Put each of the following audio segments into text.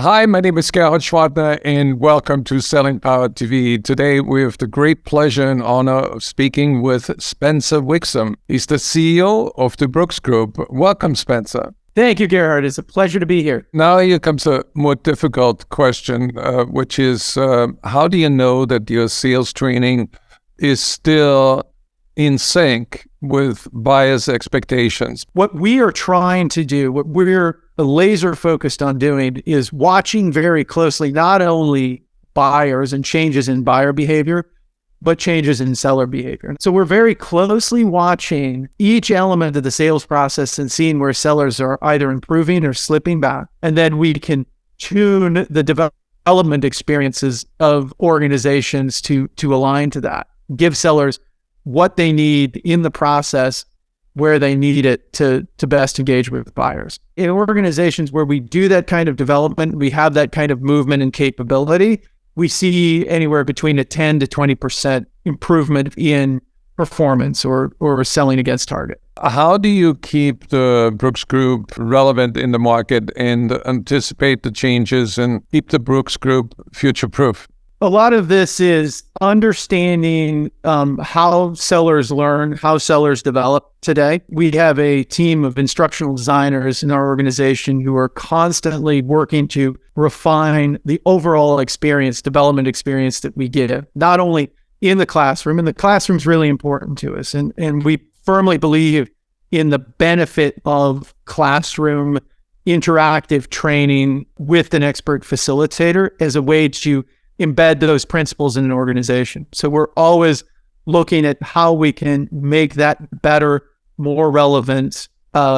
Hi, my name is Gerhard Schwartner, and welcome to Selling Power TV. Today, we have the great pleasure and honor of speaking with Spencer Wixom. He's the CEO of the Brooks Group. Welcome, Spencer. Thank you, Gerhard. It's a pleasure to be here. Now here comes a more difficult question, which is how do you know that your sales training is still in sync with buyers' expectations? What we are trying to do, what we're laser focused on doing, is watching very closely not only buyers and changes in buyer behavior, but changes in seller behavior. So we're very closely watching each element of the sales process and seeing where sellers are either improving or slipping back. And then we can tune the development experiences of organizations to align to that. Give sellers what they need in the process, where they need it to best engage with buyers. In organizations where we do that kind of development, we have that kind of movement and capability, we see anywhere between a 10 to 20% improvement in performance or selling against target. How do you keep the Brooks Group relevant in the market and anticipate the changes and keep the Brooks Group future-proof? A lot of this is understanding how sellers learn, how sellers develop today. We have a team of instructional designers in our organization who are constantly working to refine the overall experience, development experience that we give, not only in the classroom, and the classroom's really important to us. And we firmly believe in the benefit of classroom interactive training with an expert facilitator as a way to embed those principles in an organization. So we're always looking at how we can make that better, more relevant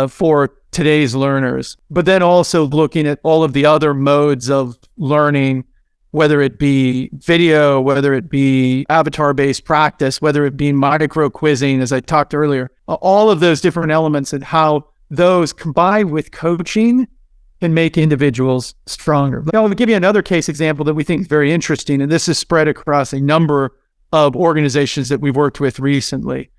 for today's learners. But then also looking at all of the other modes of learning, whether it be video, whether it be avatar-based practice, whether it be micro-quizzing, as I talked earlier, all of those different elements and how those combined with coaching can make individuals stronger. Now, I'll give you another case example that we think is very interesting, and this is spread across a number of organizations that we've worked with recently.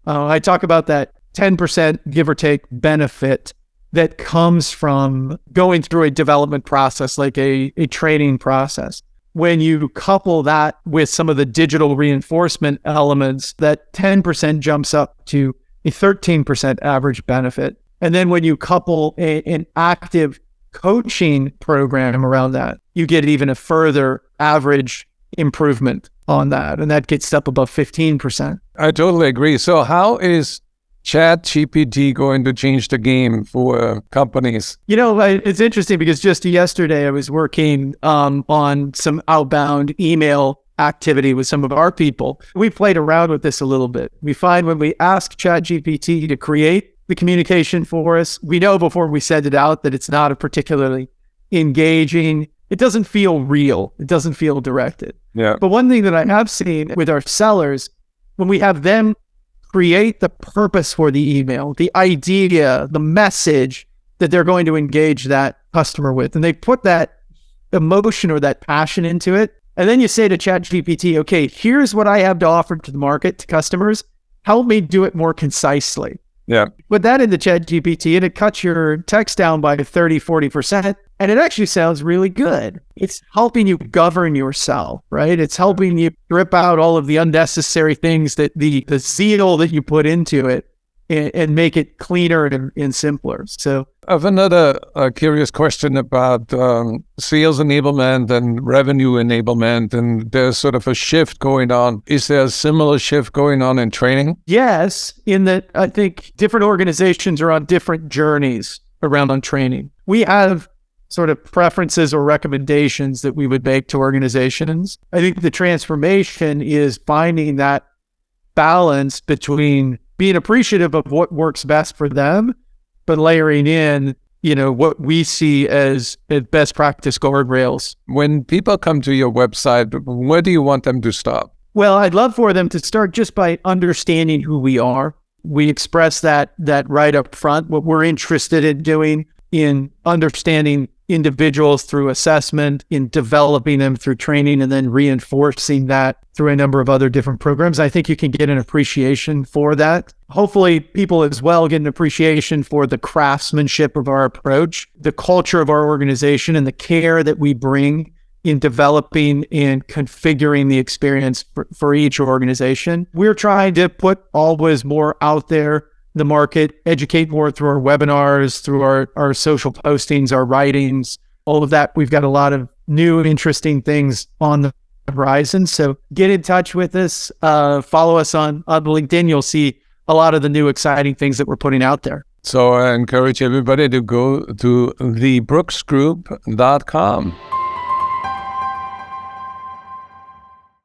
I talk about that 10% give or take benefit that comes from going through a development process, like a training process. When you couple that with some of the digital reinforcement elements, that 10% jumps up to a 13% average benefit. And then when you couple an active coaching program around that, you get even a further average improvement on that. And that gets up above 15%. I totally agree. So how is ChatGPT going to change the game for companies? You know, it's interesting because just yesterday I was working on some outbound email activity with some of our people. We played around with this a little bit. We find when we ask ChatGPT to create the communication for us, we know before we send it out that it's not a particularly engaging. It doesn't feel real. It doesn't feel directed. Yeah. But one thing that I have seen with our sellers, when we have them create the purpose for the email, the idea, the message that they're going to engage that customer with, and they put that emotion or that passion into it, and then you say to ChatGPT, okay, here's what I have to offer to the market, to customers. Help me do it more concisely. Yeah. Put that into ChatGPT and it cuts your text down by 30, 40%. And it actually sounds really good. It's helping you govern yourself, right? It's helping you strip out all of the unnecessary things that the zeal that you put into it and make it cleaner and simpler. So I have another curious question about sales enablement and revenue enablement, and there's sort of a shift going on. Is there a similar shift going on in training? yes, in that I think different organizations are on different journeys around on training. We have sort of preferences or recommendations that we would make to organizations. I think the transformation is finding that balance between being appreciative of what works best for them, but layering in, what we see as best practice guardrails. When people come to your website, where do you want them to stop? Well, I'd love for them to start just by understanding who we are. We express that right up front, what we're interested in doing, in understanding individuals through assessment, in developing them through training, and then reinforcing that through a number of other different programs. I think you can get an appreciation for that. Hopefully, people as well get an appreciation for the craftsmanship of our approach, the culture of our organization, and the care that we bring in developing and configuring the experience for each organization. We're trying to put always more out there, the market, educate more through our webinars, through our social postings, our writings, all of that. We've got a lot of new, interesting things on the horizon. So get in touch with us. Follow us on LinkedIn. You'll see a lot of the new, exciting things that we're putting out there. So I encourage everybody to go to thebrooksgroup.com.